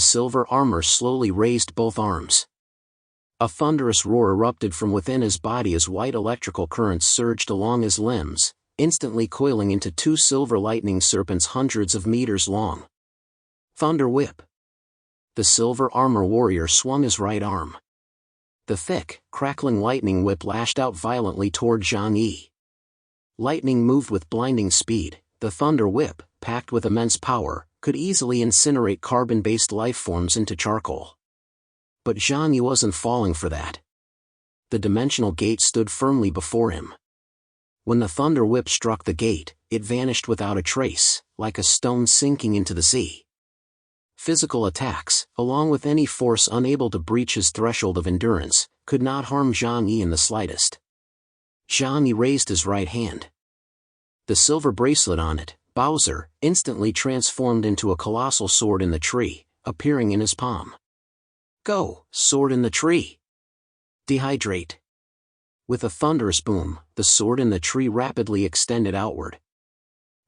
silver armor slowly raised both arms. A thunderous roar erupted from within his body as white electrical currents surged along his limbs, instantly coiling into two silver lightning serpents hundreds of meters long. Thunder Whip. The silver armor warrior swung his right arm. The thick, crackling lightning whip lashed out violently toward Jeangi. Lightning moved with blinding speed. The Thunder Whip, packed with immense power, could easily incinerate carbon-based life forms into charcoal. But Jeangi wasn't falling for that. The dimensional gate stood firmly before him. When the Thunder Whip struck the gate, it vanished without a trace, like a stone sinking into the sea. Physical attacks, along with any force unable to breach his threshold of endurance, could not harm Jeangi in the slightest. Jeangi raised his right hand. The silver bracelet on it, Bowser, instantly transformed into a colossal sword in the tree, appearing in his palm. Go, sword in the tree! Dehydrate! With a thunderous boom, the sword in the tree rapidly extended outward.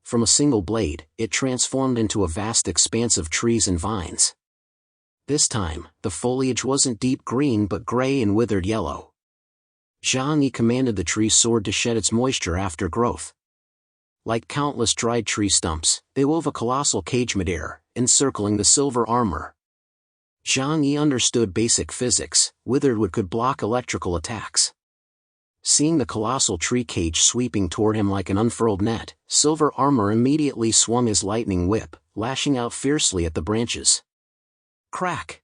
From a single blade, it transformed into a vast expanse of trees and vines. This time, the foliage wasn't deep green but gray and withered yellow. Jeangi commanded the tree sword to shed its moisture after growth. Like countless dried tree stumps, they wove a colossal cage midair, encircling the silver armor. Jeangi understood basic physics. Withered wood could block electrical attacks. Seeing the colossal tree cage sweeping toward him like an unfurled net, silver armor immediately swung his lightning whip, lashing out fiercely at the branches. Crack!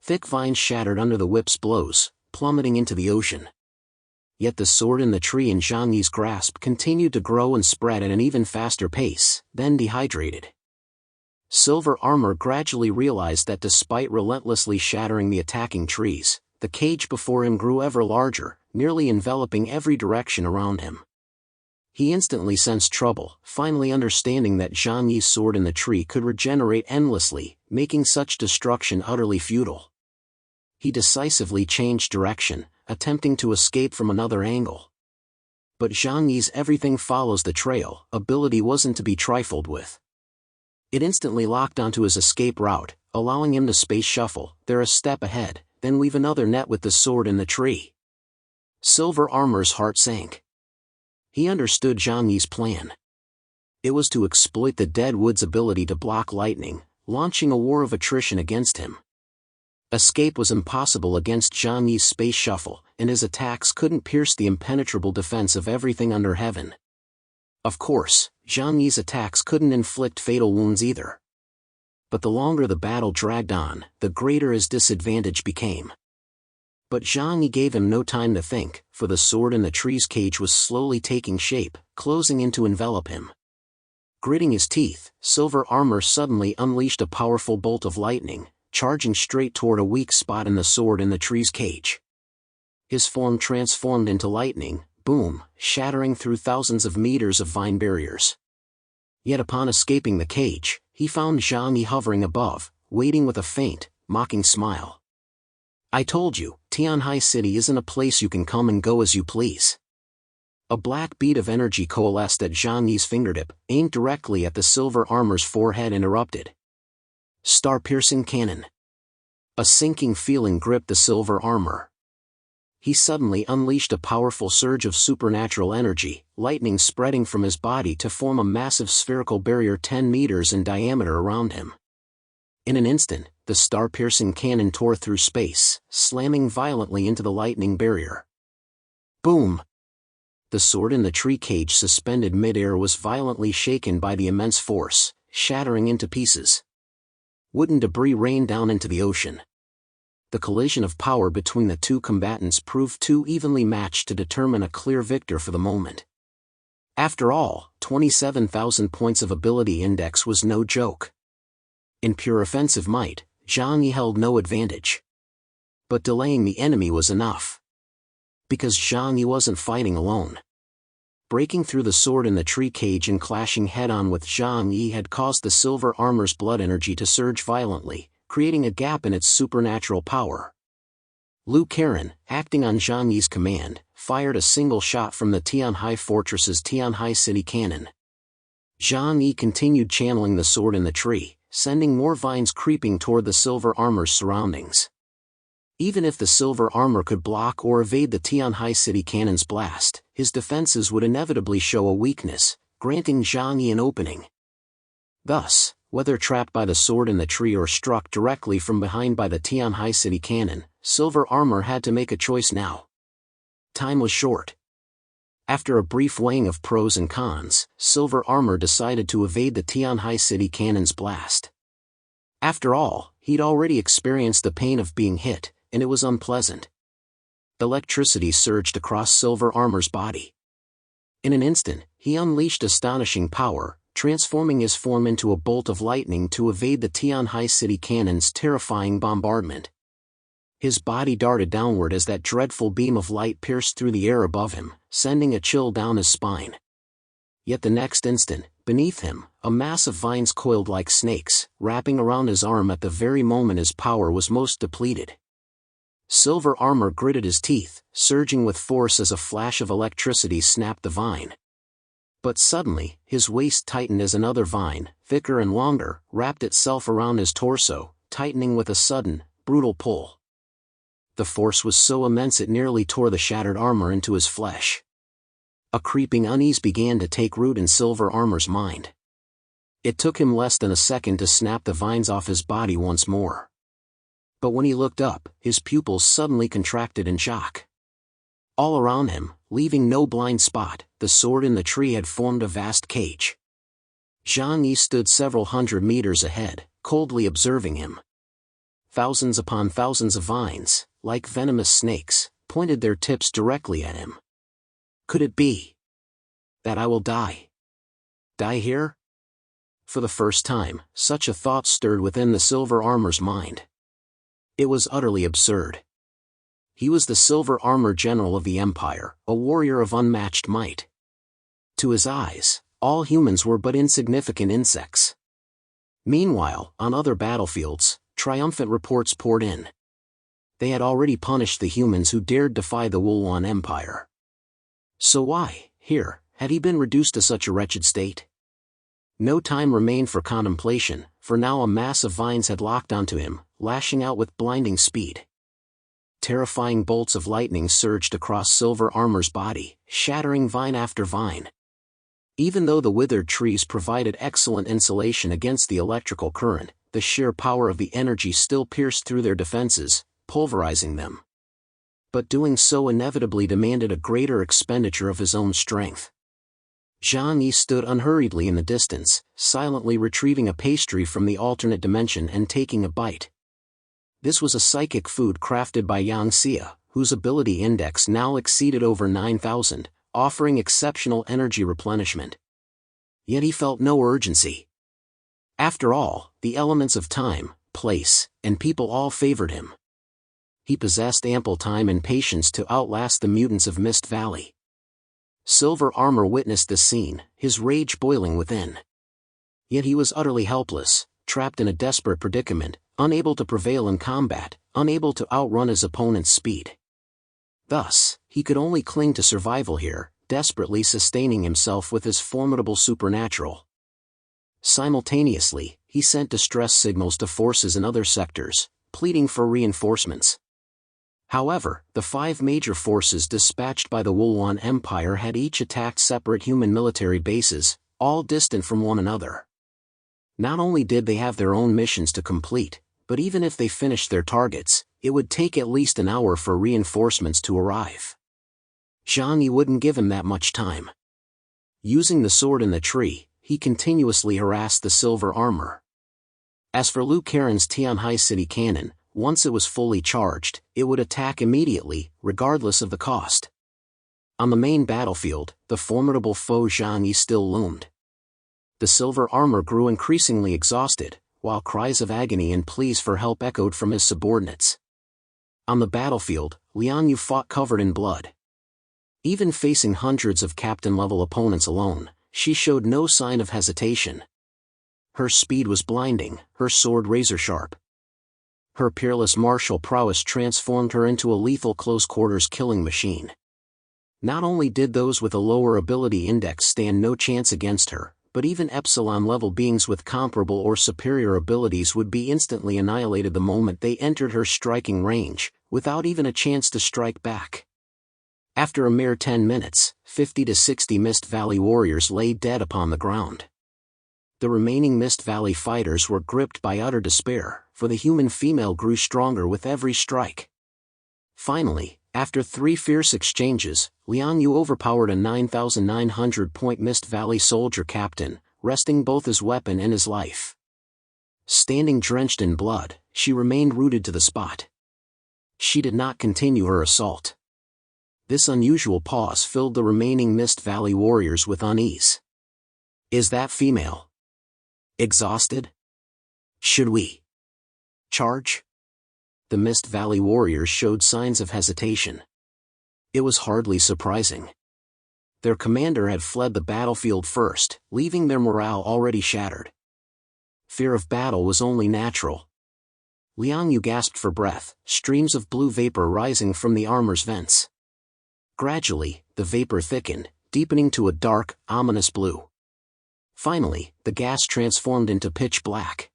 Thick vines shattered under the whip's blows, plummeting into the ocean. Yet the sword in the tree in Jeangi's grasp continued to grow and spread at an even faster pace, then dehydrated. Silver armor gradually realized that despite relentlessly shattering the attacking trees, the cage before him grew ever larger, nearly enveloping every direction around him. He instantly sensed trouble, finally understanding that Jeangi's sword in the tree could regenerate endlessly, making such destruction utterly futile. He decisively changed direction, attempting to escape from another angle. But Jeangi's everything follows the trail ability wasn't to be trifled with. It instantly locked onto his escape route, allowing him to space shuffle there a step ahead, then weave another net with the sword in the tree. Silver armor's heart sank. He understood Jeangi's plan. It was to exploit the dead wood's ability to block lightning, launching a war of attrition against him. Escape was impossible against Jeangi's space shuffle, and his attacks couldn't pierce the impenetrable defense of everything under heaven. Of course, Jeangi's attacks couldn't inflict fatal wounds either. But the longer the battle dragged on, the greater his disadvantage became. But Jeangi gave him no time to think, for the sword in the tree's cage was slowly taking shape, closing in to envelop him. Gritting his teeth, silver armor suddenly unleashed a powerful bolt of lightning, charging straight toward a weak spot in the sword in the tree's cage. His form transformed into lightning, boom, shattering through thousands of meters of vine barriers. Yet upon escaping the cage, he found Jeangi hovering above, waiting with a faint, mocking smile. I told you, Tianhai City isn't a place you can come and go as you please. A black bead of energy coalesced at Jeangi's fingertip, aimed directly at the silver armor's forehead and erupted. Star-piercing cannon. A sinking feeling gripped the silver armor. He suddenly unleashed a powerful surge of supernatural energy, lightning spreading from his body to form a massive spherical barrier 10 meters in diameter around him. In an instant, the star-piercing cannon tore through space, slamming violently into the lightning barrier. Boom! The sword in the tree cage suspended mid-air was violently shaken by the immense force, shattering into pieces. Wooden debris rained down into the ocean. The collision of power between the two combatants proved too evenly matched to determine a clear victor for the moment. After all, 27,000 points of ability index was no joke. In pure offensive might, Jeangi held no advantage. But delaying the enemy was enough. Because Jeangi wasn't fighting alone. Breaking through the sword in the tree cage and clashing head-on with Jeangi had caused the silver armor's blood energy to surge violently, creating a gap in its supernatural power. Liu Karen, acting on Jeangi's command, fired a single shot from the Tianhai Fortress's Tianhai City cannon. Jeangi continued channeling the sword in the tree, sending more vines creeping toward the silver armor's surroundings. Even if the silver armor could block or evade the Tianhai City Cannon's blast, his defenses would inevitably show a weakness, granting Jeangi an opening. Thus, whether trapped by the sword in the tree or struck directly from behind by the Tianhai City Cannon, silver armor had to make a choice now. Time was short. After a brief weighing of pros and cons, silver armor decided to evade the Tianhai City Cannon's blast. After all, he'd already experienced the pain of being hit, and it was unpleasant. Electricity surged across silver armor's body. In an instant, he unleashed astonishing power, transforming his form into a bolt of lightning to evade the Tianhai City Cannon's terrifying bombardment. His body darted downward as that dreadful beam of light pierced through the air above him, sending a chill down his spine. Yet the next instant, beneath him, a mass of vines coiled like snakes, wrapping around his arm at the very moment his power was most depleted. Silver armor gritted his teeth, surging with force as a flash of electricity snapped the vine. But suddenly, his waist tightened as another vine, thicker and longer, wrapped itself around his torso, tightening with a sudden, brutal pull. The force was so immense it nearly tore the shattered armor into his flesh. A creeping unease began to take root in silver armor's mind. It took him less than a second to snap the vines off his body once more. But when he looked up, his pupils suddenly contracted in shock. All around him, leaving no blind spot, the sword in the tree had formed a vast cage. Jeangi stood several hundred meters ahead, coldly observing him. Thousands upon thousands of vines, like venomous snakes, pointed their tips directly at him. Could it be that I will die? Die here? For the first time, such a thought stirred within the silver armor's mind. It was utterly absurd. He was the silver armor general of the Empire, a warrior of unmatched might. To his eyes, all humans were but insignificant insects. Meanwhile, on other battlefields, triumphant reports poured in. They had already punished the humans who dared defy the Wuluan Empire. So why, here, had he been reduced to such a wretched state? No time remained for contemplation, for now a mass of vines had locked onto him, lashing out with blinding speed. Terrifying bolts of lightning surged across silver armor's body, shattering vine after vine. Even though the withered trees provided excellent insulation against the electrical current, the sheer power of the energy still pierced through their defenses, pulverizing them. But doing so inevitably demanded a greater expenditure of his own strength. Jeangi stood unhurriedly in the distance, silently retrieving a pastry from the alternate dimension and taking a bite. This was a psychic food crafted by Yang Xia, whose ability index now exceeded over 9,000, offering exceptional energy replenishment. Yet he felt no urgency. After all, the elements of time, place, and people all favored him. He possessed ample time and patience to outlast the mutants of Mist Valley. Silver armor witnessed this scene, his rage boiling within. Yet he was utterly helpless, trapped in a desperate predicament, unable to prevail in combat, unable to outrun his opponent's speed. Thus, he could only cling to survival here, desperately sustaining himself with his formidable supernatural. Simultaneously, he sent distress signals to forces in other sectors, pleading for reinforcements. However, the 5 major forces dispatched by the Wuluan Empire had each attacked separate human military bases, all distant from one another. Not only did they have their own missions to complete, but even if they finished their targets, it would take at least an hour for reinforcements to arrive. Jeangi wouldn't give him that much time. Using the sword in the tree, he continuously harassed the silver armor. As for Liu Karen's Tianhai City Cannon, once it was fully charged, it would attack immediately, regardless of the cost. On the main battlefield, the formidable foe Jeangi still loomed. The silver armor grew increasingly exhausted, while cries of agony and pleas for help echoed from his subordinates. On the battlefield, Liang Yu fought covered in blood. Even facing hundreds of captain-level opponents alone, she showed no sign of hesitation. Her speed was blinding, her sword razor-sharp. Her peerless martial prowess transformed her into a lethal close-quarters killing machine. Not only did those with a lower ability index stand no chance against her, but even epsilon-level beings with comparable or superior abilities would be instantly annihilated the moment they entered her striking range, without even a chance to strike back. After a mere 10 minutes, 50 to 60 Mist Valley warriors lay dead upon the ground. The remaining Mist Valley fighters were gripped by utter despair, for the human female grew stronger with every strike. Finally, after 3 fierce exchanges, Liang Yu overpowered a 9,900-point Mist Valley soldier captain, wresting both his weapon and his life. Standing drenched in blood, she remained rooted to the spot. She did not continue her assault. This unusual pause filled the remaining Mist Valley warriors with unease. Is that female exhausted? Should we charge? The Mist Valley warriors showed signs of hesitation. It was hardly surprising. Their commander had fled the battlefield first, leaving their morale already shattered. Fear of battle was only natural. Liang Yu gasped for breath, streams of blue vapor rising from the armor's vents. Gradually, the vapor thickened, deepening to a dark, ominous blue. Finally, the gas transformed into pitch black.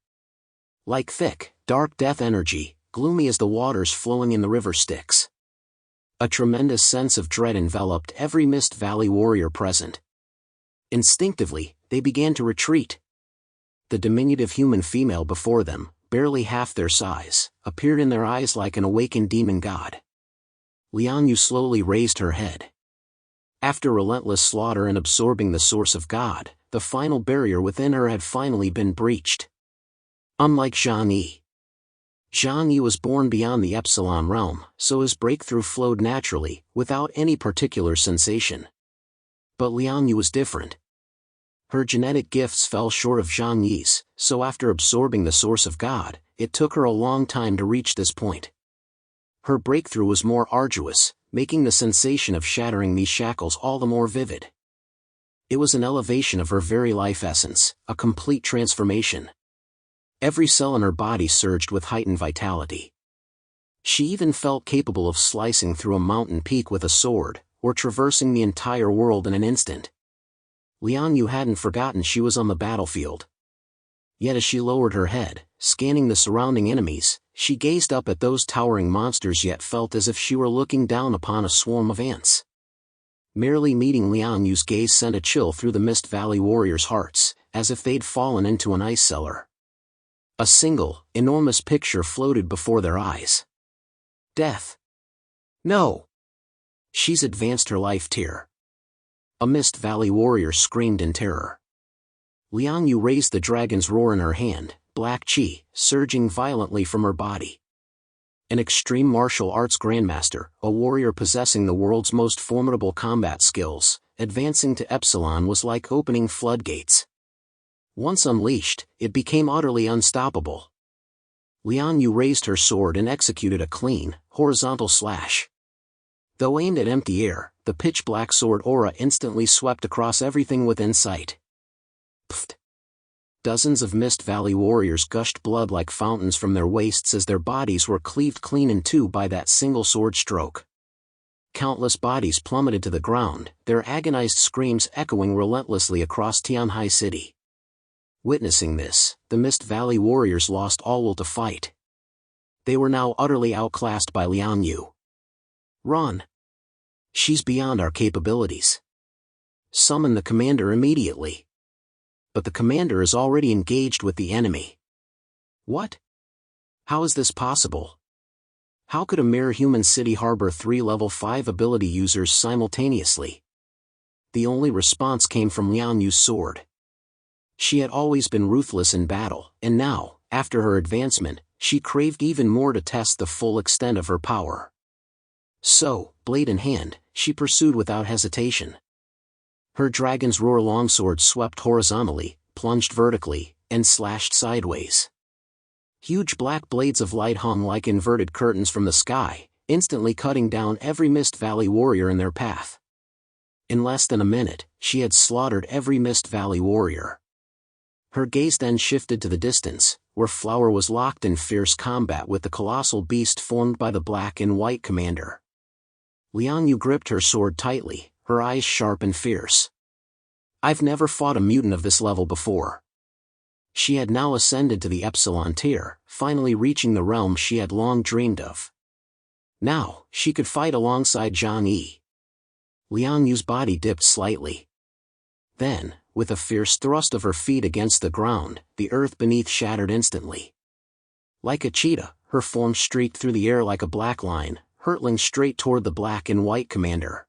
Like thick, dark death energy, gloomy as the waters flowing in the river Styx. A tremendous sense of dread enveloped every Mist Valley warrior present. Instinctively, they began to retreat. The diminutive human female before them, barely half their size, appeared in their eyes like an awakened demon god. Liang Yu slowly raised her head. After relentless slaughter and absorbing the source of God, the final barrier within her had finally been breached. Unlike Jeangi, Jeangi was born beyond the epsilon realm, so his breakthrough flowed naturally, without any particular sensation. But Liang Yu was different. Her genetic gifts fell short of Jeangi's, so after absorbing the source of God, it took her a long time to reach this point. Her breakthrough was more arduous, making the sensation of shattering these shackles all the more vivid. It was an elevation of her very life essence, a complete transformation. Every cell in her body surged with heightened vitality. She even felt capable of slicing through a mountain peak with a sword, or traversing the entire world in an instant. Liang Yu hadn't forgotten she was on the battlefield. Yet as she lowered her head, scanning the surrounding enemies, she gazed up at those towering monsters yet felt as if she were looking down upon a swarm of ants. Merely meeting Liang Yu's gaze sent a chill through the Mist Valley warriors' hearts, as if they'd fallen into an ice cellar. A single, enormous picture floated before their eyes. Death. No! She's advanced her life tier. A Mist Valley warrior screamed in terror. Liang Yu raised the dragon's roar in her hand, black chi, surging violently from her body. An extreme martial arts grandmaster, a warrior possessing the world's most formidable combat skills, advancing to Epsilon was like opening floodgates. Once unleashed, it became utterly unstoppable. Liang Yu raised her sword and executed a clean, horizontal slash. Though aimed at empty air, the pitch-black sword aura instantly swept across everything within sight. Pfft! Dozens of Mist Valley warriors gushed blood like fountains from their waists as their bodies were cleaved clean in two by that single sword stroke. Countless bodies plummeted to the ground, their agonized screams echoing relentlessly across Tianhai City. Witnessing this, the Mist Valley warriors lost all will to fight. They were now utterly outclassed by Liang Yu. Run! She's beyond our capabilities. Summon the commander immediately. But the commander is already engaged with the enemy. What? How is this possible? How could a mere human city harbor 3 level 5 ability users simultaneously? The only response came from Liang Yu's sword. She had always been ruthless in battle, and now, after her advancement, she craved even more to test the full extent of her power. So, blade in hand, she pursued without hesitation. Her dragon's roar longsword swept horizontally, plunged vertically, and slashed sideways. Huge black blades of light hung like inverted curtains from the sky, instantly cutting down every Mist Valley warrior in their path. In less than a minute, she had slaughtered every Mist Valley warrior. Her gaze then shifted to the distance, where Flower was locked in fierce combat with the colossal beast formed by the black and white commander. Liang Yu gripped her sword tightly, her eyes sharp and fierce. I've never fought a mutant of this level before. She had now ascended to the epsilon tier, finally reaching the realm she had long dreamed of. Now, she could fight alongside Jeangi. Liang Yu's body dipped slightly. Then, with a fierce thrust of her feet against the ground, the earth beneath shattered instantly. Like a cheetah, her form streaked through the air like a black line, hurtling straight toward the black and white commander.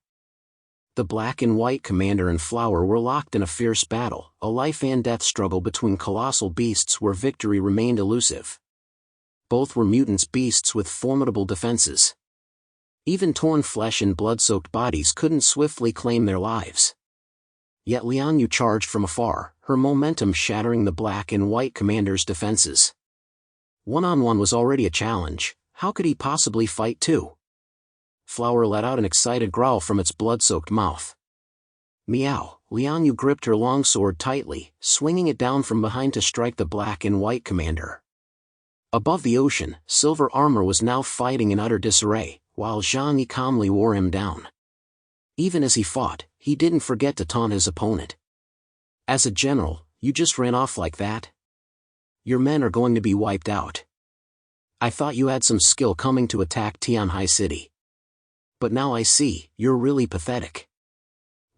The black and white commander and Flower were locked in a fierce battle, a life and death struggle between colossal beasts where victory remained elusive. Both were mutants beasts with formidable defenses. Even torn flesh and blood-soaked bodies couldn't swiftly claim their lives. Yet Liang Yu charged from afar, her momentum shattering the black and white commander's defenses. One-on-one was already a challenge, how could he possibly fight two? Flower let out an excited growl from its blood-soaked mouth. Meow, Liang Yu gripped her longsword tightly, swinging it down from behind to strike the black and white commander. Above the ocean, Silver Armor was now fighting in utter disarray, while Jeangi calmly wore him down. Even as he fought, he didn't forget to taunt his opponent. As a general, you just ran off like that? Your men are going to be wiped out. I thought you had some skill coming to attack Tianhai City. But now I see, you're really pathetic.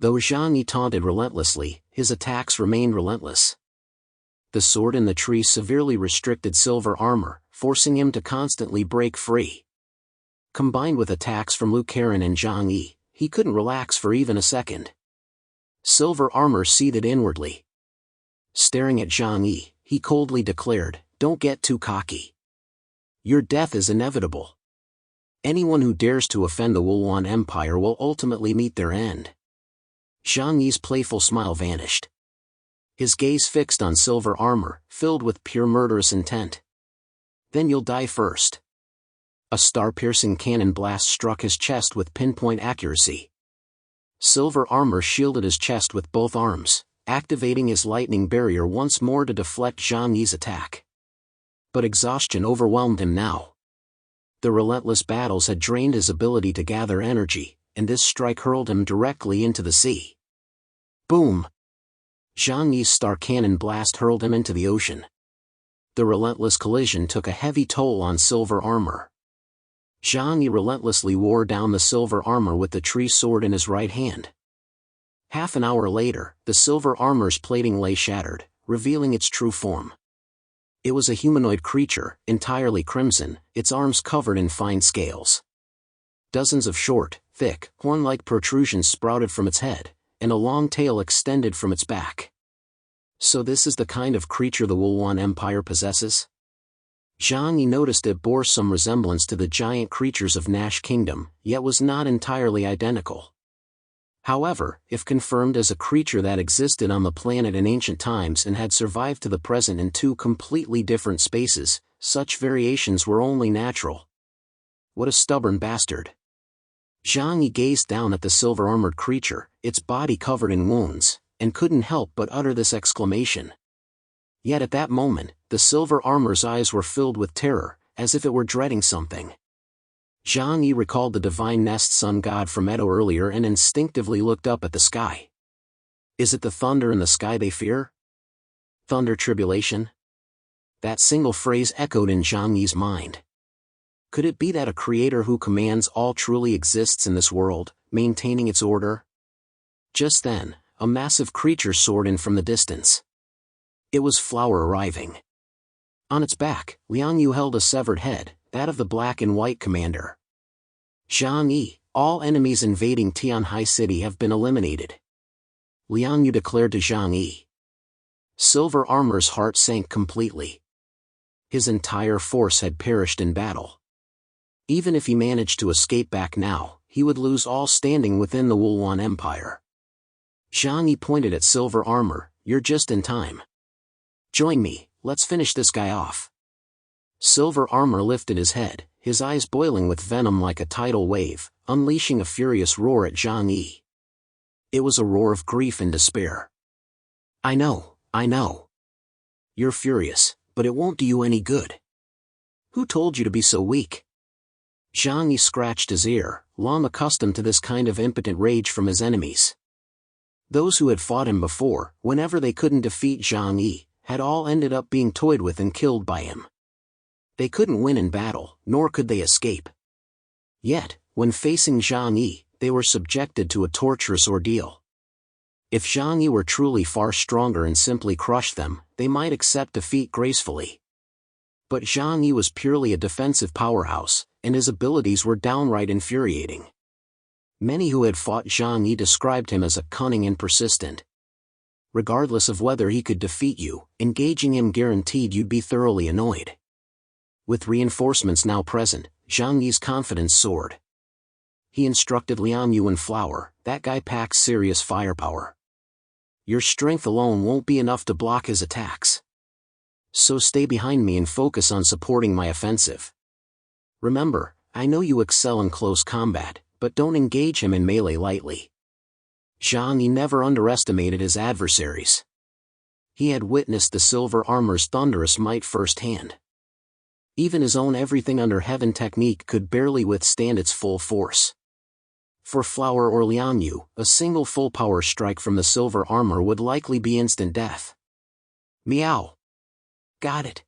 Though Jeangi taunted relentlessly, his attacks remained relentless. The sword in the tree severely restricted Silver Armor, forcing him to constantly break free. Combined with attacks from Liu Karen and Jeangi, he couldn't relax for even a second. Silver Armor seethed inwardly. Staring at Jeangi, he coldly declared, "Don't get too cocky. Your death is inevitable. Anyone who dares to offend the Wuluan Empire will ultimately meet their end." Jeangi's playful smile vanished. His gaze fixed on Silver Armor, filled with pure murderous intent. "Then you'll die first." A star-piercing cannon blast struck his chest with pinpoint accuracy. Silver Armor shielded his chest with both arms, activating his lightning barrier once more to deflect Jeangi's attack. But exhaustion overwhelmed him now. The relentless battles had drained his ability to gather energy, and this strike hurled him directly into the sea. Boom! Jeangi's star cannon blast hurled him into the ocean. The relentless collision took a heavy toll on Silver Armor. Jeangi relentlessly wore down the Silver Armor with the tree sword in his right hand. Half an hour later, the Silver Armor's plating lay shattered, revealing its true form. It was a humanoid creature, entirely crimson, its arms covered in fine scales. Dozens of short, thick, horn-like protrusions sprouted from its head, and a long tail extended from its back. So this is the kind of creature the Wuluan Empire possesses? Jeangi noticed it bore some resemblance to the giant creatures of Nash Kingdom, yet was not entirely identical. However, if confirmed as a creature that existed on the planet in ancient times and had survived to the present in two completely different spaces, such variations were only natural. What a stubborn bastard. Jeangi gazed down at the silver-armored creature, its body covered in wounds, and couldn't help but utter this exclamation. Yet at that moment, the Silver Armor's eyes were filled with terror, as if it were dreading something. Jeangi recalled the divine Nest Sun God from Edo earlier and instinctively looked up at the sky. Is it the thunder in the sky they fear? Thunder tribulation? That single phrase echoed in Jeangi's mind. Could it be that a creator who commands all truly exists in this world, maintaining its order? Just then, a massive creature soared in from the distance. It was Flower arriving. On its back, Liang Yu held a severed head, that of the black and white commander. Jeangi, all enemies invading Tianhai City have been eliminated. Liang Yu declared to Jeangi. Silver Armor's heart sank completely. His entire force had perished in battle. Even if he managed to escape back now, he would lose all standing within the Wuluan Empire. Jeangi pointed at Silver Armor, "You're just in time. Join me, let's finish this guy off." Silver Armor lifted his head, his eyes boiling with venom like a tidal wave, unleashing a furious roar at Jeangi. It was a roar of grief and despair. I know. You're furious, but it won't do you any good. Who told you to be so weak? Jeangi scratched his ear, long accustomed to this kind of impotent rage from his enemies. Those who had fought him before, whenever they couldn't defeat Jeangi, had all ended up being toyed with and killed by him. They couldn't win in battle, nor could they escape. Yet, when facing Jeangi, they were subjected to a torturous ordeal. If Jeangi were truly far stronger and simply crushed them, they might accept defeat gracefully. But Jeangi was purely a defensive powerhouse, and his abilities were downright infuriating. Many who had fought Jeangi described him as cunning and persistent. Regardless of whether he could defeat you, engaging him guaranteed you'd be thoroughly annoyed. With reinforcements now present, Jeangi's confidence soared. He instructed Liang Yu and Flower, "That guy packs serious firepower. Your strength alone won't be enough to block his attacks. So stay behind me and focus on supporting my offensive. Remember, I know you excel in close combat, but don't engage him in melee lightly." Jeangi never underestimated his adversaries. He had witnessed the silver armor's thunderous might firsthand. Even his own everything under heaven technique could barely withstand its full force. For Flower or Liang Yu, a single full power strike from the silver armor would likely be instant death. "Meow. Got it."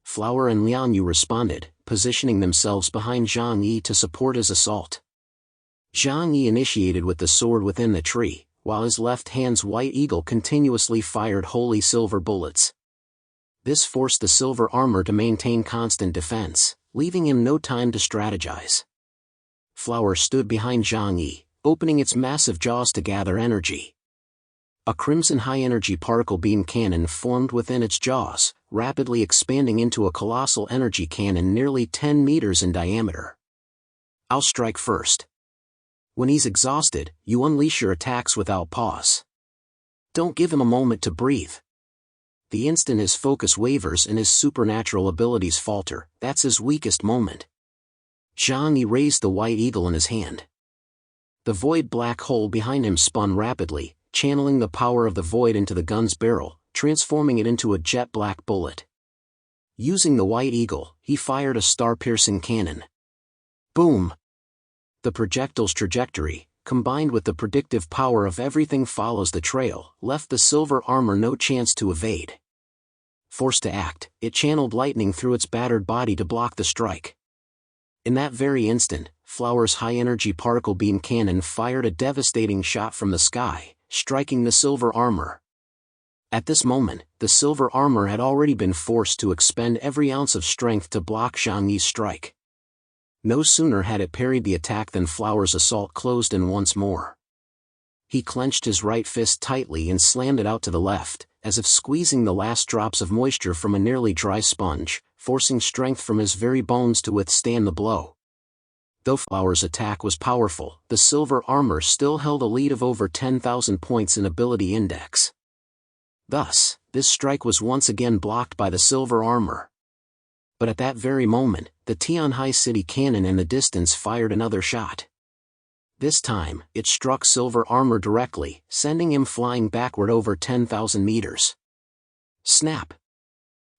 Flower and Liang Yu responded, positioning themselves behind Jeangi to support his assault. Jeangi initiated with the sword within the tree, while his left hand's white eagle continuously fired holy silver bullets. This forced the silver armor to maintain constant defense, leaving him no time to strategize. Flower stood behind Jeangi, opening its massive jaws to gather energy. A crimson high-energy particle beam cannon formed within its jaws, rapidly expanding into a colossal energy cannon nearly 10 meters in diameter. "I'll strike first. When he's exhausted, you unleash your attacks without pause. Don't give him a moment to breathe. The instant his focus wavers and his supernatural abilities falter, that's his weakest moment." Jeangi raised the white eagle in his hand. The void black hole behind him spun rapidly, channeling the power of the void into the gun's barrel, transforming it into a jet black bullet. Using the white eagle, he fired a star-piercing cannon. Boom! The projectile's trajectory, combined with the predictive power of everything follows the trail, left the silver armor no chance to evade. Forced to act, it channeled lightning through its battered body to block the strike. In that very instant, Flower's high-energy particle beam cannon fired a devastating shot from the sky, striking the silver armor. At this moment, the silver armor had already been forced to expend every ounce of strength to block Jeangi's strike. No sooner had it parried the attack than Flower's assault closed in once more. He clenched his right fist tightly and slammed it out to the left, as if squeezing the last drops of moisture from a nearly dry sponge, forcing strength from his very bones to withstand the blow. Though Flower's attack was powerful, the silver armor still held a lead of over 10,000 points in ability index. Thus, this strike was once again blocked by the silver armor. But at that very moment, the Tianhai City cannon in the distance fired another shot. This time, it struck silver armor directly, sending him flying backward over 10,000 meters. Snap!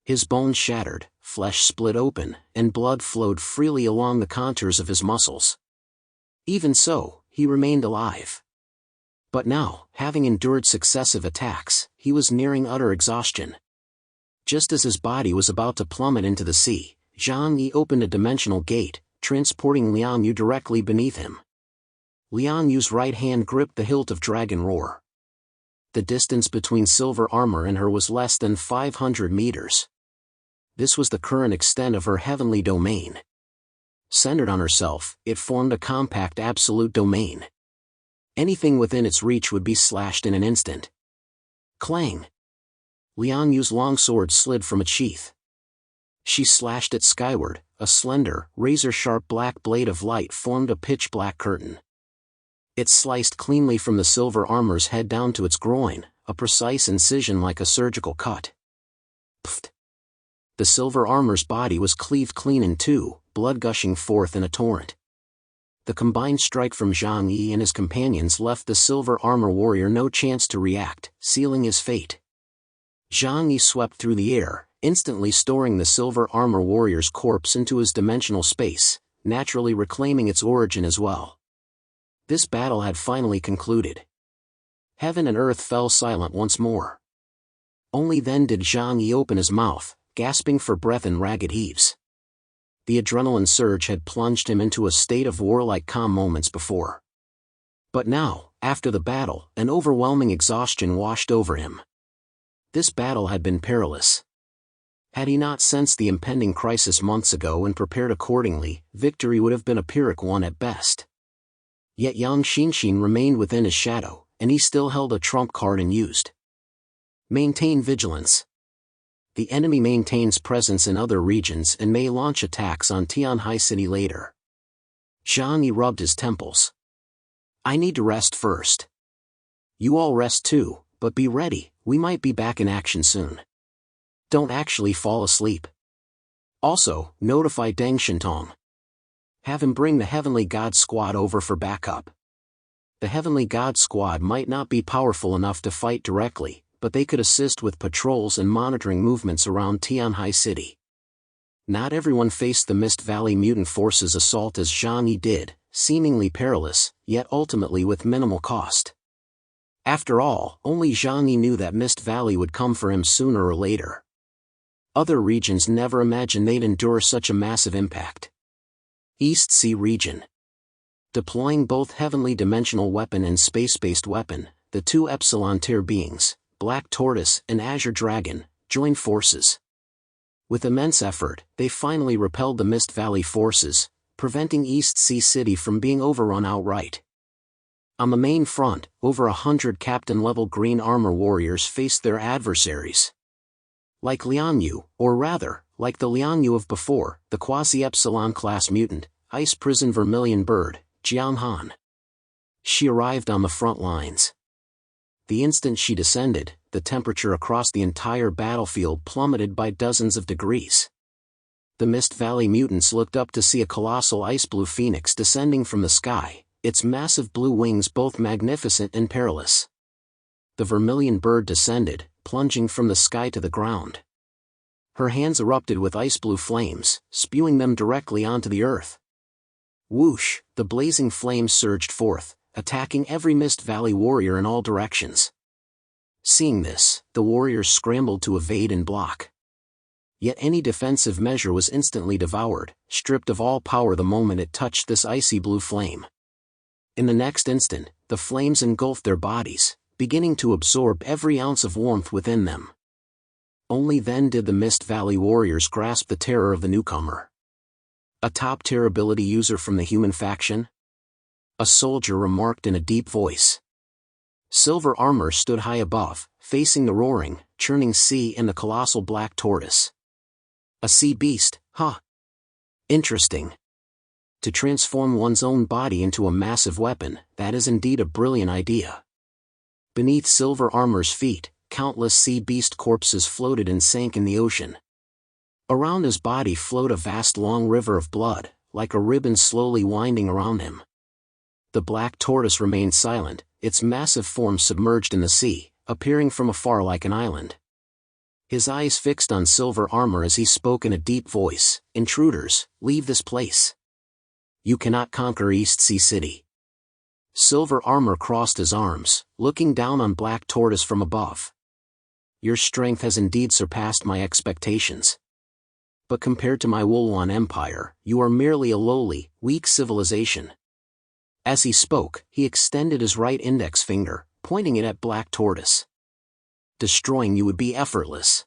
His bones shattered, flesh split open, and blood flowed freely along the contours of his muscles. Even so, he remained alive. But now, having endured successive attacks, he was nearing utter exhaustion. Just as his body was about to plummet into the sea, Jeangi opened a dimensional gate, transporting Liang Yu directly beneath him. Liang Yu's right hand gripped the hilt of Dragon Roar. The distance between silver armor and her was less than 500 meters. This was the current extent of her heavenly domain. Centered on herself, it formed a compact absolute domain. Anything within its reach would be slashed in an instant. Clang! Liang Yu's long sword slid from its sheath. She slashed it skyward, a slender, razor-sharp black blade of light formed a pitch-black curtain. It sliced cleanly from the silver armor's head down to its groin, a precise incision like a surgical cut. Pfft! The silver armor's body was cleaved clean in two, blood gushing forth in a torrent. The combined strike from Jeangi and his companions left the silver armor warrior no chance to react, sealing his fate. Jeangi swept through the air, instantly storing the silver armor warrior's corpse into his dimensional space, naturally reclaiming its origin as well. This battle had finally concluded. heaven and earth fell silent once more. Only then did Jeangi open his mouth, gasping for breath in ragged heaves. The adrenaline surge had plunged him into a state of warlike calm moments before. But now, after the battle, an overwhelming exhaustion washed over him. This battle had been perilous. Had he not sensed the impending crisis months ago and prepared accordingly, victory would have been a Pyrrhic one at best. Yet Yang Xinshin remained within his shadow, and he still held a trump card unused. Maintain vigilance. The enemy maintains presence in other regions and may launch attacks on Tianhai City later. Jeangi rubbed his temples. I need to rest first. You all rest too, but be ready, we might be back in action soon. Don't actually fall asleep. Also, notify Deng Shintong. Have him bring the Heavenly God Squad over for backup. The Heavenly God Squad might not be powerful enough to fight directly, but they could assist with patrols and monitoring movements around Tianhai City. Not everyone faced the Mist Valley mutant forces' assault as Jeangi did, seemingly perilous, yet ultimately with minimal cost. After all, only Jeangi knew that Mist Valley would come for him sooner or later. Other regions never imagined they'd endure such a massive impact. East Sea Region. Deploying both heavenly dimensional weapon and space-based weapon, the two Epsilon tier beings, Black Tortoise and Azure Dragon, joined forces. With immense effort, they finally repelled the Mist Valley forces, preventing East Sea City from being overrun outright. On the main front, over 100 captain-level green armor warriors faced their adversaries. Like Liang Yu, or rather, like the Liang Yu of before, the quasi-epsilon class mutant, Ice Prison Vermilion Bird, Jiang Han. She arrived on the front lines. The instant she descended, the temperature across the entire battlefield plummeted by dozens of degrees. The Mist Valley mutants looked up to see a colossal ice-blue phoenix descending from the sky, its massive blue wings both magnificent and perilous. The vermilion bird descended, plunging from the sky to the ground. Her hands erupted with ice-blue flames, spewing them directly onto the earth. Whoosh, the blazing flames surged forth, attacking every Mist Valley warrior in all directions. Seeing this, the warriors scrambled to evade and block. Yet any defensive measure was instantly devoured, stripped of all power the moment it touched this icy blue flame. In the next instant, the flames engulfed their bodies, beginning to absorb every ounce of warmth within them. Only then did the Mist Valley warriors grasp the terror of the newcomer. A top-tier ability user from the human faction? A soldier remarked in a deep voice. Silver armor stood high above, facing the roaring, churning sea and the colossal black tortoise. A sea beast, huh? Interesting. To transform one's own body into a massive weapon, that is indeed a brilliant idea. Beneath silver armor's feet, countless sea beast corpses floated and sank in the ocean. Around his body flowed a vast long river of blood, like a ribbon slowly winding around him. The black tortoise remained silent, its massive form submerged in the sea, appearing from afar like an island. His eyes fixed on silver armor as he spoke in a deep voice, "Intruders, leave this place. You cannot conquer East Sea City." Silver armor crossed his arms, looking down on Black Tortoise from above. "Your strength has indeed surpassed my expectations. But compared to my Wuluan Empire, you are merely a lowly, weak civilization." As he spoke, he extended his right index finger, pointing it at Black Tortoise. "Destroying you would be effortless."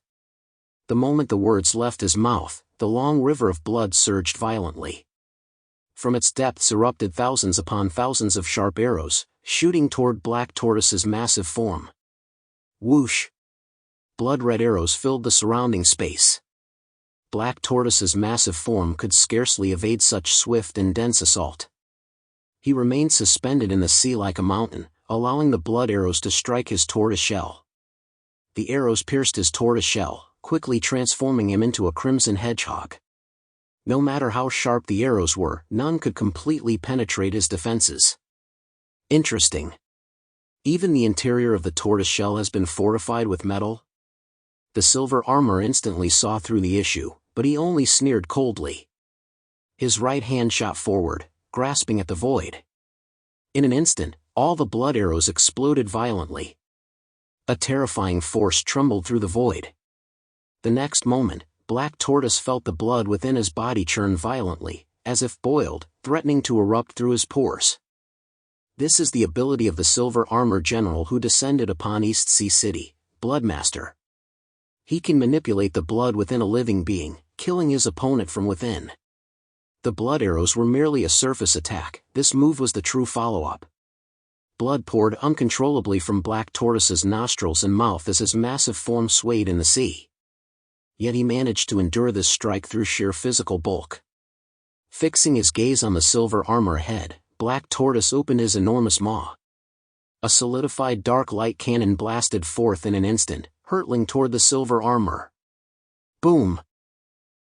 The moment the words left his mouth, the long river of blood surged violently. From its depths erupted thousands upon thousands of sharp arrows, shooting toward Black Tortoise's massive form. Whoosh! Blood-red arrows filled the surrounding space. Black Tortoise's massive form could scarcely evade such swift and dense assault. He remained suspended in the sea like a mountain, allowing the blood arrows to strike his tortoise shell. The arrows pierced his tortoise shell, quickly transforming him into a crimson hedgehog. No matter how sharp the arrows were, none could completely penetrate his defenses. Interesting. Even the interior of the tortoise shell has been fortified with metal? The silver armor instantly saw through the issue, but he only sneered coldly. His right hand shot forward, grasping at the void. In an instant, All the blood arrows exploded violently. A terrifying force trembled through the void. The next moment, Black Tortoise felt the blood within his body churn violently, as if boiled, threatening to erupt through his pores. This is the ability of the Silver Armor General who descended upon East Sea City, Bloodmaster. He can manipulate the blood within a living being, killing his opponent from within. The blood arrows were merely a surface attack. This move was the true follow-up. Blood poured uncontrollably from Black Tortoise's nostrils and mouth as his massive form swayed in the sea. Yet he managed to endure this strike through sheer physical bulk. Fixing his gaze on the silver armor ahead, Black Tortoise opened his enormous maw. A solidified dark light cannon blasted forth in an instant, hurtling toward the silver armor. Boom!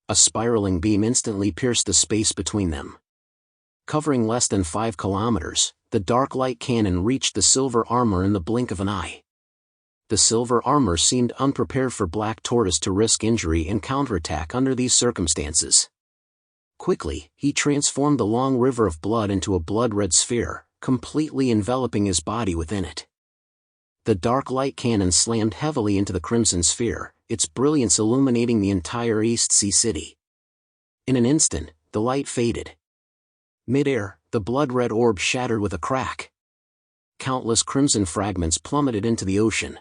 A spiraling beam instantly pierced the space between them. Covering less than 5 kilometers, the dark light cannon reached the silver armor in the blink of an eye. The silver armor seemed unprepared for Black Tortoise to risk injury and counterattack under these circumstances. Quickly, he transformed the long river of blood into a blood-red sphere, completely enveloping his body within it. The dark light cannon slammed heavily into the crimson sphere, its brilliance illuminating the entire East Sea City. In an instant, the light faded. Mid-air, the blood-red orb shattered with a crack. Countless crimson fragments plummeted into the ocean.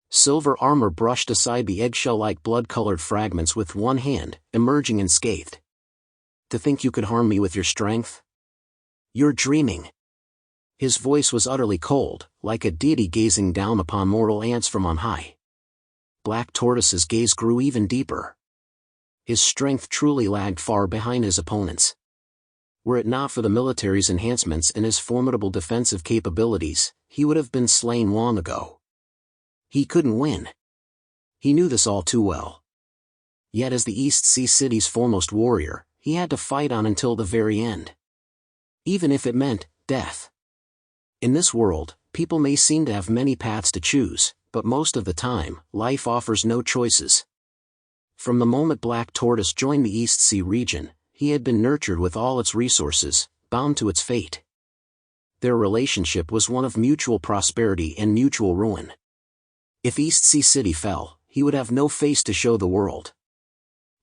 Silver armor brushed aside the eggshell-like blood-colored fragments with one hand, emerging unscathed. To think you could harm me with your strength? You're dreaming. His voice was utterly cold, like a deity gazing down upon mortal ants from on high. Black Tortoise's gaze grew even deeper. His strength truly lagged far behind his opponents. Were it not for the military's enhancements and his formidable defensive capabilities, he would have been slain long ago. He couldn't win. He knew this all too well. Yet as the East Sea City's foremost warrior, he had to fight on until the very end. Even if it meant death. In this world, people may seem to have many paths to choose, but most of the time, life offers no choices. From the moment Black Tortoise joined the East Sea region, he had been nurtured with all its resources, bound to its fate. Their relationship was one of mutual prosperity and mutual ruin. If East Sea City fell, he would have no face to show the world.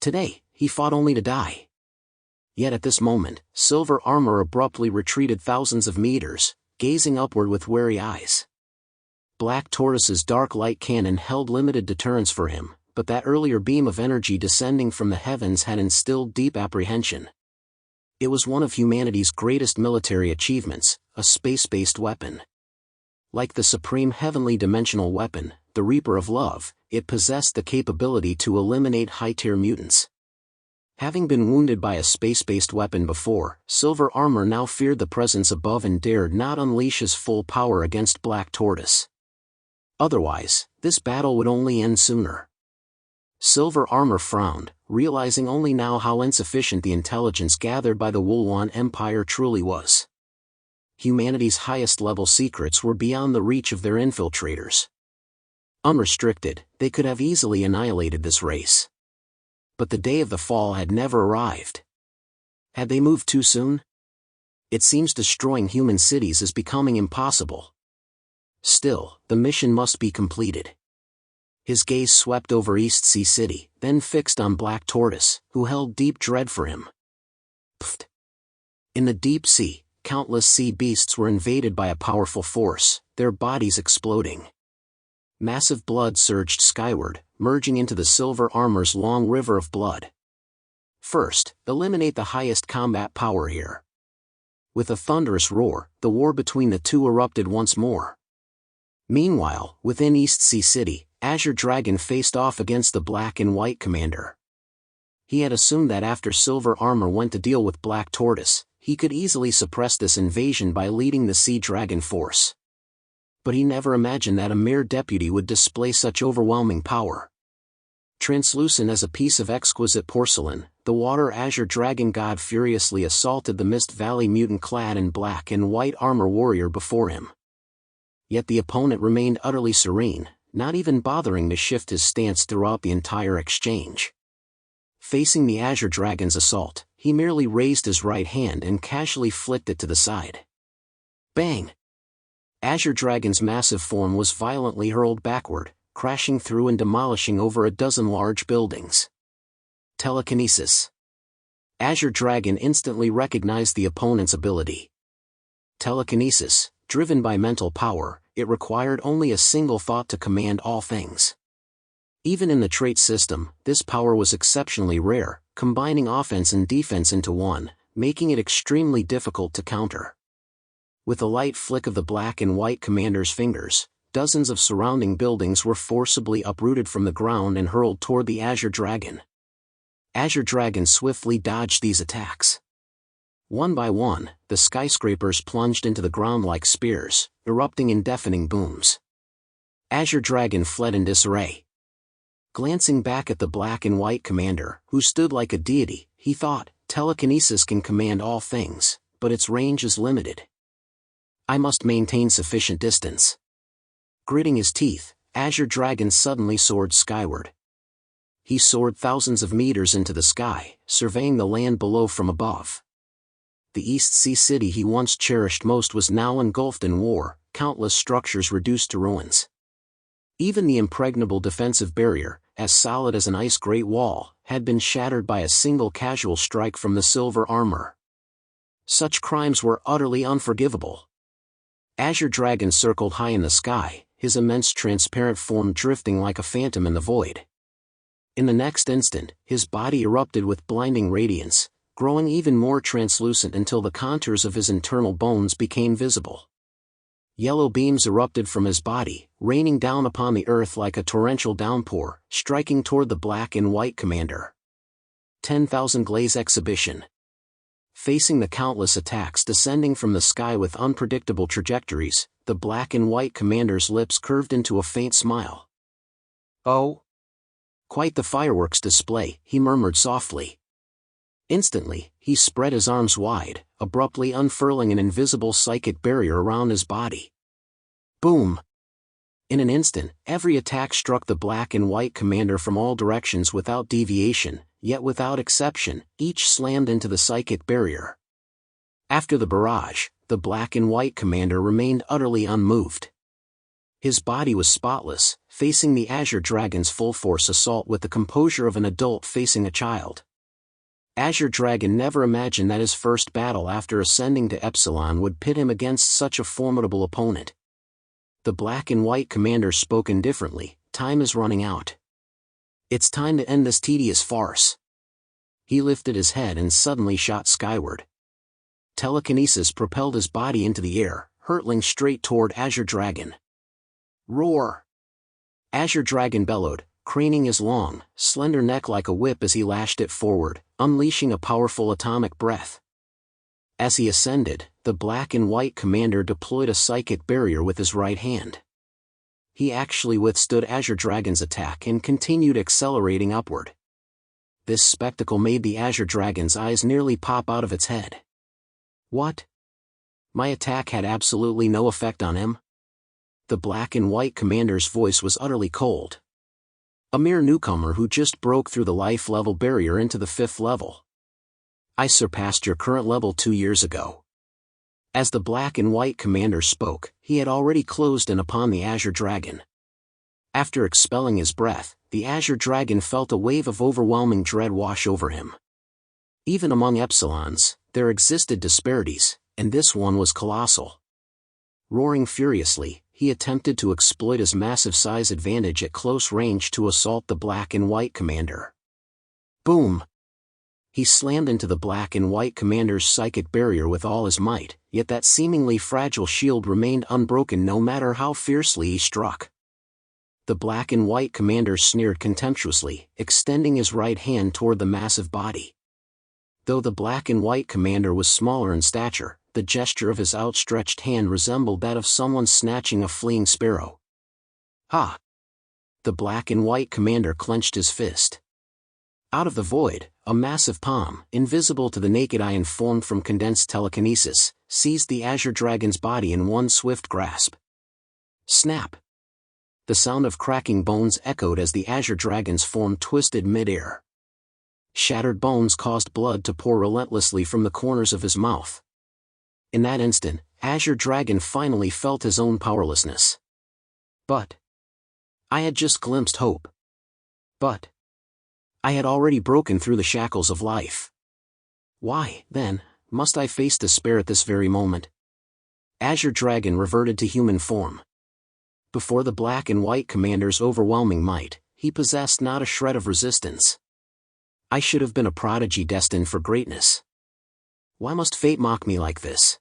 Today, he fought only to die. Yet at this moment, silver armor abruptly retreated thousands of meters, gazing upward with wary eyes. Black Tortoise's dark light cannon held limited deterrence for him, but that earlier beam of energy descending from the heavens had instilled deep apprehension. It was one of humanity's greatest military achievements, a space-based weapon. Like the supreme heavenly dimensional weapon, the Reaper of Love, it possessed the capability to eliminate high-tier mutants. Having been wounded by a space-based weapon before, Silver Armor now feared the presence above and dared not unleash his full power against Black Tortoise. Otherwise, this battle would only end sooner. Silver Armor frowned, realizing only now how insufficient the intelligence gathered by the Wuluan Empire truly was. Humanity's highest-level secrets were beyond the reach of their infiltrators. Unrestricted, they could have easily annihilated this race. But the day of the fall had never arrived. Had they moved too soon? It seems destroying human cities is becoming impossible. Still, the mission must be completed. His gaze swept over East Sea City, then fixed on Black Tortoise, who held deep dread for him. Pfft. In the deep sea, countless sea beasts were invaded by a powerful force, their bodies exploding. Massive blood surged skyward, merging into the silver armor's long river of blood. First, eliminate the highest combat power here. With a thunderous roar, the war between the two erupted once more. Meanwhile, within East Sea City, Azure Dragon faced off against the Black and White commander. He had assumed that after Silver Armor went to deal with Black Tortoise, he could easily suppress this invasion by leading the Sea Dragon force. But he never imagined that a mere deputy would display such overwhelming power. Translucent as a piece of exquisite porcelain, the Water Azure Dragon god furiously assaulted the Mist Valley mutant clad in black and white armor warrior before him. Yet the opponent remained utterly serene, not even bothering to shift his stance throughout the entire exchange. Facing the Azure Dragon's assault, he merely raised his right hand and casually flicked it to the side. Bang! Azure Dragon's massive form was violently hurled backward, crashing through and demolishing over a dozen large buildings. Telekinesis. Azure Dragon instantly recognized the opponent's ability. Telekinesis, driven by mental power, it required only a single thought to command all things. Even in the trait system, this power was exceptionally rare, combining offense and defense into one, making it extremely difficult to counter. With a light flick of the black and white commander's fingers, dozens of surrounding buildings were forcibly uprooted from the ground and hurled toward the Azure Dragon. Azure Dragon swiftly dodged these attacks. One by one, the skyscrapers plunged into the ground like spears, erupting in deafening booms. Azure Dragon fled in disarray. Glancing back at the black and white commander, who stood like a deity, he thought, telekinesis can command all things, but its range is limited. I must maintain sufficient distance. Gritting his teeth, Azure Dragon suddenly soared skyward. He soared thousands of meters into the sky, surveying the land below from above. The East Sea city he once cherished most was now engulfed in war, countless structures reduced to ruins. Even the impregnable defensive barrier, as solid as an ice great wall, had been shattered by a single casual strike from the silver armor. Such crimes were utterly unforgivable. Azure Dragon circled high in the sky, his immense transparent form drifting like a phantom in the void. In the next instant, his body erupted with blinding radiance, growing even more translucent until the contours of his internal bones became visible. Yellow beams erupted from his body, raining down upon the earth like a torrential downpour, striking toward the black and white commander. 10,000 glaze exhibition. Facing the countless attacks descending from the sky with unpredictable trajectories, the black and white commander's lips curved into a faint smile. "Oh? Quite the fireworks display," he murmured softly. Instantly, he spread his arms wide, abruptly unfurling an invisible psychic barrier around his body. Boom! In an instant, every attack struck the black and white commander from all directions without deviation, yet without exception, each slammed into the psychic barrier. After the barrage, the black and white commander remained utterly unmoved. His body was spotless, facing the Azure Dragon's full-force assault with the composure of an adult facing a child. Azure Dragon never imagined that his first battle after ascending to Epsilon would pit him against such a formidable opponent. The black and white commander spoke indifferently, "Time is running out. It's time to end this tedious farce." He lifted his head and suddenly shot skyward. Telekinesis propelled his body into the air, hurtling straight toward Azure Dragon. Roar! Azure Dragon bellowed, craning his long, slender neck like a whip as he lashed it forward, unleashing a powerful atomic breath. As he ascended, the black and white commander deployed a psychic barrier with his right hand. He actually withstood Azure Dragon's attack and continued accelerating upward. This spectacle made the Azure Dragon's eyes nearly pop out of its head. What? My attack had absolutely no effect on him? The black and white commander's voice was utterly cold. A mere newcomer who just broke through the life-level barrier into the 5th level. I surpassed your current level 2 years ago. As the black and white commander spoke, he had already closed in upon the Azure Dragon. After expelling his breath, the Azure Dragon felt a wave of overwhelming dread wash over him. Even among epsilons, there existed disparities, and this one was colossal. Roaring furiously, he attempted to exploit his massive size advantage at close range to assault the black and white commander. Boom! He slammed into the black and white commander's psychic barrier with all his might, yet that seemingly fragile shield remained unbroken no matter how fiercely he struck. The black and white commander sneered contemptuously, extending his right hand toward the massive body. Though the black and white commander was smaller in stature, the gesture of his outstretched hand resembled that of someone snatching a fleeing sparrow. Ha! The black and white commander clenched his fist. Out of the void, a massive palm, invisible to the naked eye and formed from condensed telekinesis, seized the Azure Dragon's body in one swift grasp. Snap! The sound of cracking bones echoed as the Azure Dragon's form twisted mid-air. Shattered bones caused blood to pour relentlessly from the corners of his mouth. In that instant, Azure Dragon finally felt his own powerlessness. But I had just glimpsed hope. But I had already broken through the shackles of life. Why, then, must I face despair at this very moment? Azure Dragon reverted to human form. Before the black and white commander's overwhelming might, he possessed not a shred of resistance. I should have been a prodigy destined for greatness. Why must fate mock me like this?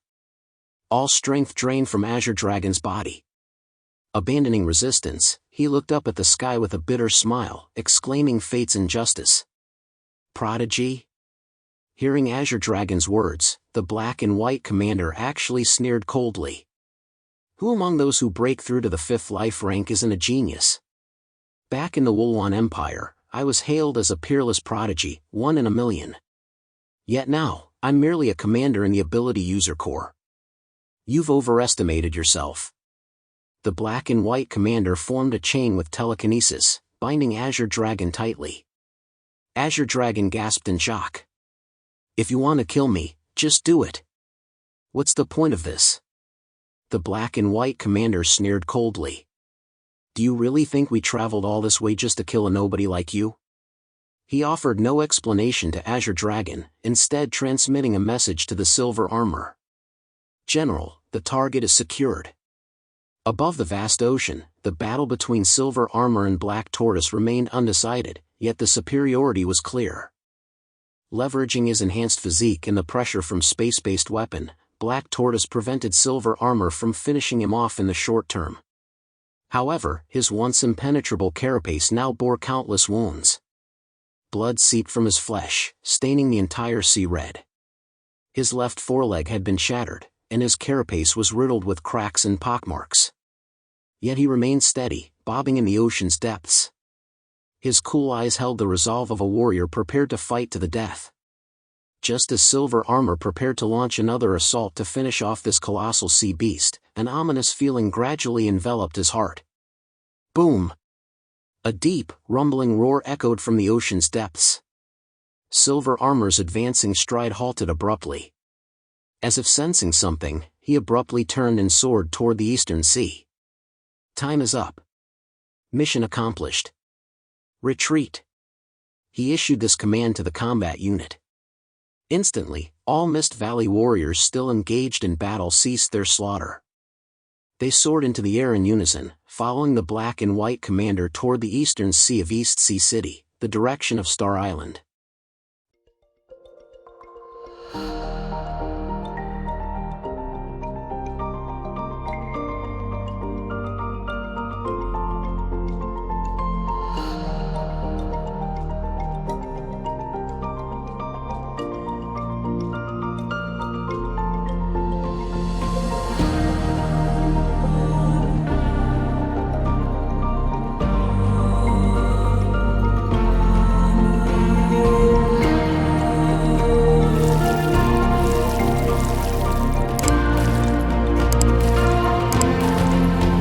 All strength drained from Azure Dragon's body. Abandoning resistance, he looked up at the sky with a bitter smile, exclaiming fate's injustice. Prodigy? Hearing Azure Dragon's words, the black and white commander actually sneered coldly. Who among those who break through to the 5th life rank isn't a genius? Back in the Wuluan Empire, I was hailed as a peerless prodigy, 1 in a million. Yet now, I'm merely a commander in the ability user core. You've overestimated yourself. The black and white commander formed a chain with telekinesis, binding Azure Dragon tightly. Azure Dragon gasped in shock. If you want to kill me, just do it. What's the point of this? The black and white commander sneered coldly. Do you really think we traveled all this way just to kill a nobody like you? He offered no explanation to Azure Dragon, instead transmitting a message to the silver armor. General, the target is secured. Above the vast ocean, the battle between silver armor and black tortoise remained undecided, yet the superiority was clear. Leveraging his enhanced physique and the pressure from space-based weapon, black tortoise prevented silver armor from finishing him off in the short term. However, his once impenetrable carapace now bore countless wounds. Blood seeped from his flesh, staining the entire sea red. His left foreleg had been shattered, and his carapace was riddled with cracks and pockmarks. Yet he remained steady, bobbing in the ocean's depths. His cool eyes held the resolve of a warrior prepared to fight to the death. Just as silver armor prepared to launch another assault to finish off this colossal sea beast, an ominous feeling gradually enveloped his heart. Boom! A deep, rumbling roar echoed from the ocean's depths. Silver armor's advancing stride halted abruptly. As if sensing something, he abruptly turned and soared toward the eastern sea. Time is up. Mission accomplished. Retreat. He issued this command to the combat unit. Instantly, all Mist Valley warriors still engaged in battle ceased their slaughter. They soared into the air in unison, following the black and white commander toward the eastern sea of East Sea City, the direction of Star Island.